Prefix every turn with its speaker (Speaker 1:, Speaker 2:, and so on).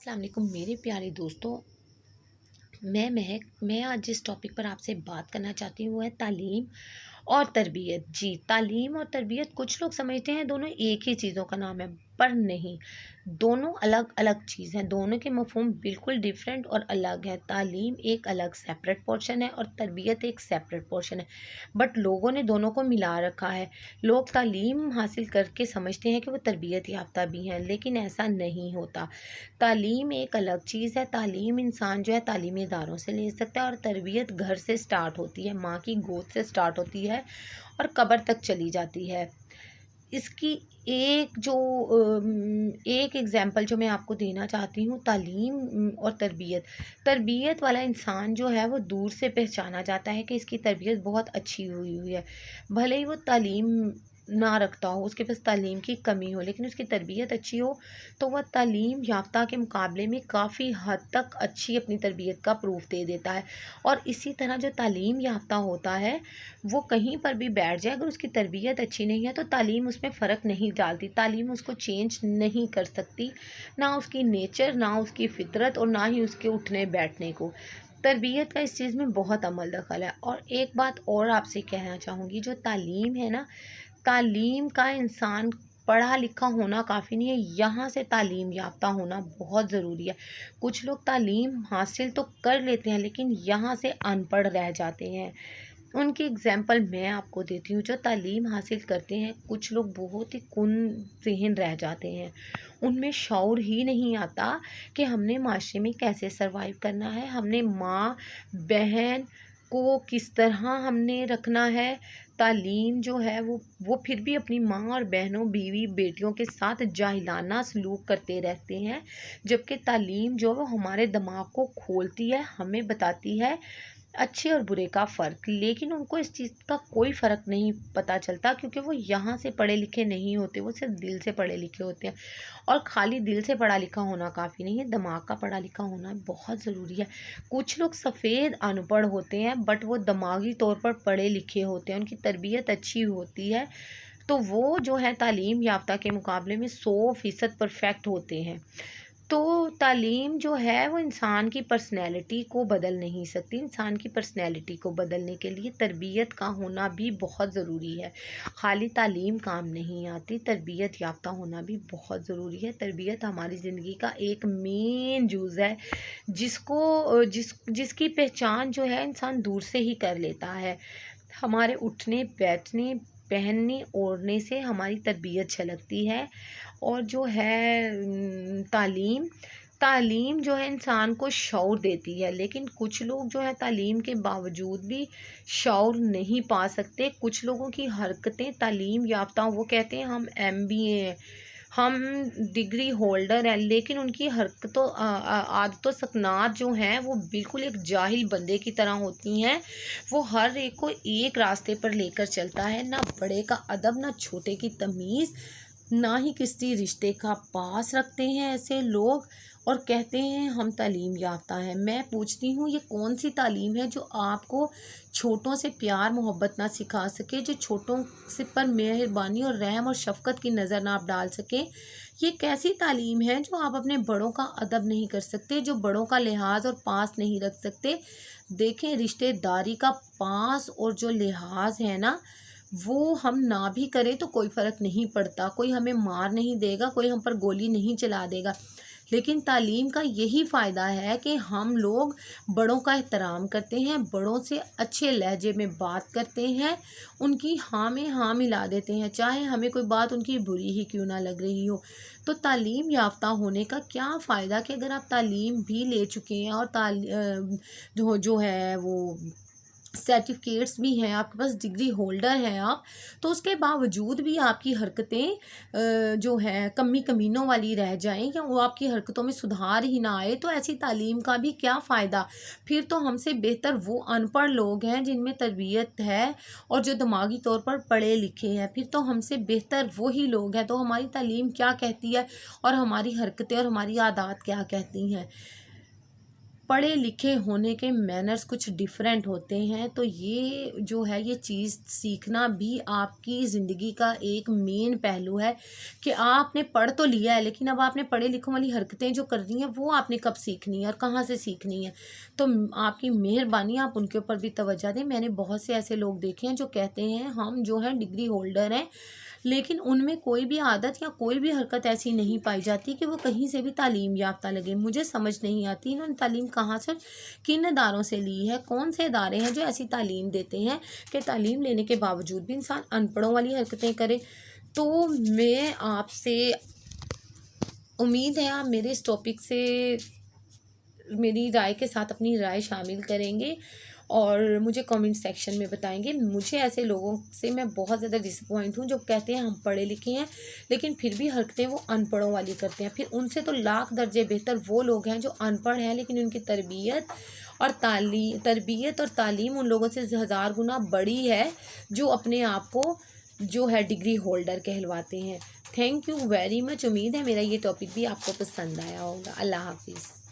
Speaker 1: अस्सलाम वालेकुम मेरे प्यारे दोस्तों। मैं महक मैं आज जिस टॉपिक पर आपसे बात करना चाहती हूँ वो है तालीम और तरबियत। जी, तालीम और तरबियत कुछ लोग समझते हैं दोनों एक ही चीज़ों का नाम है, पर नहीं, दोनों अलग अलग चीज़ हैं। दोनों के मफ़हूम बिल्कुल डिफरेंट और अलग है। तालीम एक अलग सेपरेट पोर्शन है और तरबियत एक सेपरेट पोर्शन है, बट लोगों ने दोनों को मिला रखा है। लोग तालीम हासिल करके समझते हैं कि वो तरबियत याफ्ता भी हैं, लेकिन ऐसा नहीं होता। तालीम एक अलग चीज़ है। तालीम इंसान जो है तालीमी इदारों से ले सकता है, और तरबियत घर से स्टार्ट होती है, माँ की गोद से स्टार्ट होती है और कब्र तक चली जाती है। इसकी एक एग्ज़ाम्पल जो मैं आपको देना चाहती हूँ, तालीम और तरबियत। तरबियत वाला इंसान जो है वो दूर से पहचाना जाता है कि इसकी तरबियत बहुत अच्छी हुई हुई है। भले ही वो तालीम ना रखता हो, उसके पास तालीम की कमी हो, लेकिन उसकी तरबियत अच्छी हो तो वह तालीम याफ्ता के मुकाबले में काफ़ी हद तक अच्छी अपनी तरबियत का प्रूफ दे देता है। और इसी तरह जो तालीम याफ्ता होता है वो कहीं पर भी बैठ जाए, अगर उसकी तरबियत अच्छी नहीं है तो तालीम उसमें फ़र्क नहीं डालती, तालीम उसको चेंज नहीं कर सकती, ना उसकी नेचर, ना उसकी फ़ितरत और ना ही उसके उठने बैठने को। तरबियत का इस चीज़ में बहुत अमल दखल है। और एक बात और आपसे कहना चाहूँगी, जो तालीम है ना, तालीम का इंसान पढ़ा लिखा होना काफ़ी नहीं है, यहाँ से तालीम याफ्ता होना बहुत ज़रूरी है। कुछ लोग तालीम हासिल तो कर लेते हैं लेकिन यहाँ से अनपढ़ रह जाते हैं। उनकी एग्ज़ाम्पल मैं आपको देती हूँ। जो तालीम हासिल करते हैं कुछ लोग बहुत ही ज़हन रह जाते हैं, उनमें शऊर ही नहीं आता कि हमने माशरे में कैसे सर्वाइव करना है, हमने माँ बहन को किस तरह हमने रखना है। तालीम जो है वो फिर भी अपनी माँ और बहनों बीवी बेटियों के साथ जाहिलाना सलूक करते रहते हैं, जबकि तालीम जो है वो हमारे दिमाग को खोलती है, हमें बताती है अच्छे और बुरे का फ़र्क। लेकिन उनको इस चीज़ का कोई फ़र्क नहीं पता चलता, क्योंकि वो यहाँ से पढ़े लिखे नहीं होते, वो सिर्फ दिल से पढ़े लिखे होते हैं। और खाली दिल से पढ़ा लिखा होना काफ़ी नहीं है, दिमाग का पढ़ा लिखा होना बहुत ज़रूरी है। कुछ लोग सफ़ेद अनपढ़ होते हैं बट वो दिमागी तौर पर पढ़े लिखे होते हैं, उनकी तरबियत अच्छी होती है, तो वो जो है तालीम याफ्ता के मुकाबले में 100% परफेक्ट होते हैं। तो तालीम जो है वो इंसान की पर्सनैलिटी को बदल नहीं सकती। इंसान की पर्सनैलिटी को बदलने के लिए तरबियत का होना भी बहुत ज़रूरी है। खाली तालीम काम नहीं आती, तरबियत याफ्ता होना भी बहुत ज़रूरी है। तरबियत हमारी ज़िंदगी का एक मेन जुज़ है, जिसकी पहचान जो है इंसान दूर से ही कर लेता है। हमारे उठने बैठने पहनने ओढ़ने से हमारी तरबियत झलकती है। और जो है तालीम तालीम जो है इंसान को शऊर देती है, लेकिन कुछ लोग जो है तालीम के बावजूद भी शऊर नहीं पा सकते। कुछ लोगों की हरकतें तालीम याफ्ता, वो कहते हैं हम एमबीए हैं, हम डिग्री होल्डर हैं, लेकिन उनकी हरकतों आदतों सकनात जो हैं वो बिल्कुल एक जाहिल बंदे की तरह होती हैं। वो हर एक को एक रास्ते पर लेकर चलता है, ना बड़े का अदब, ना छोटे की तमीज़, ना ही किसी रिश्ते का पास रखते हैं ऐसे लोग, और कहते हैं हम तालीम याफ्ता हैं। मैं पूछती हूँ, ये कौन सी तालीम है जो आपको छोटों से प्यार मोहब्बत ना सिखा सके, जो छोटों से पर मेहरबानी और रहम और शफ़क़त की नज़र ना आप डाल सकें? ये कैसी तालीम है जो आप अपने बड़ों का अदब नहीं कर सकते, जो बड़ों का लिहाज और पास नहीं रख सकते? देखें, रिश्तेदारी का पास और जो लिहाज है ना, वो हम ना भी करें तो कोई फ़र्क नहीं पड़ता, कोई हमें मार नहीं देगा, कोई हम पर गोली नहीं चला देगा। लेकिन तालीम का यही फ़ायदा है कि हम लोग बड़ों का एहतराम करते हैं, बड़ों से अच्छे लहजे में बात करते हैं, उनकी हाँ में हाँ मिला देते हैं, चाहे हमें कोई बात उनकी बुरी ही क्यों ना लग रही हो। तो तालीम याफ्ता होने का क्या फ़ायदा कि अगर आप तालीम भी ले चुके हैं और जो है वो सर्टिफिकेट्स भी हैं, आपके पास डिग्री होल्डर हैं आप, तो उसके बावजूद भी आपकी हरकतें जो हैं कमी कमीनों वाली रह जाएं, या वो आपकी हरकतों में सुधार ही ना आए, तो ऐसी तालीम का भी क्या फ़ायदा। फिर तो हमसे बेहतर वो अनपढ़ लोग हैं जिनमें तरबियत है और जो दिमागी तौर पर पढ़े लिखे हैं, फिर तो हमसे बेहतर वही लोग हैं। तो हमारी तालीम क्या कहती है और हमारी हरकतें और हमारी आदत क्या कहती हैं। پڑھے لکھے ہونے کے مینرز کچھ ڈیفرنٹ ہوتے ہیں، تو یہ جو ہے یہ چیز سیکھنا بھی آپ کی زندگی کا ایک مین پہلو ہے کہ آپ نے پڑھ تو لیا ہے، لیکن اب آپ نے پڑھے لکھوں والی حرکتیں جو کرنی ہیں وہ آپ نے کب سیکھنی ہے اور کہاں سے سیکھنی ہے۔ تو آپ کی مہربانی آپ ان کے اوپر بھی توجہ دیں۔ میں نے بہت سے ایسے لوگ دیکھے ہیں جو کہتے ہیں ہم جو ہیں ڈگری ہولڈر ہیں، لیکن ان میں کوئی بھی عادت یا کوئی بھی حرکت ایسی نہیں پائی جاتی کہ وہ کہیں سے بھی تعلیم یافتہ لگے۔ مجھے سمجھ نہیں آتی انہوں نے تعلیم کہاں سے، کن اداروں سے لی ہے، کون سے ادارے ہیں جو ایسی تعلیم دیتے ہیں کہ تعلیم لینے کے باوجود بھی انسان ان پڑھوں والی حرکتیں کرے۔ تو میں آپ سے امید ہے آپ میرے اس ٹاپک سے میری رائے کے ساتھ اپنی رائے شامل کریں گے اور مجھے کامنٹ سیکشن میں بتائیں گے۔ مجھے ایسے لوگوں سے میں بہت زیادہ ڈس اپوائنٹ ہوں جو کہتے ہیں ہم پڑھے لکھے ہیں لیکن پھر بھی حرکتیں وہ ان پڑھوں والی کرتے ہیں۔ پھر ان سے تو لاکھ درجے بہتر وہ لوگ ہیں جو ان پڑھ ہیں لیکن ان کی تربیت اور تعلیم ان لوگوں سے 1000 گنا بڑی ہے جو اپنے آپ کو جو ہے ڈگری ہولڈر کہلواتے ہیں۔ Thank you very much. امید ہے میرا یہ ٹاپک بھی آپ کو پسند آیا ہوگا۔ اللہ حافظ۔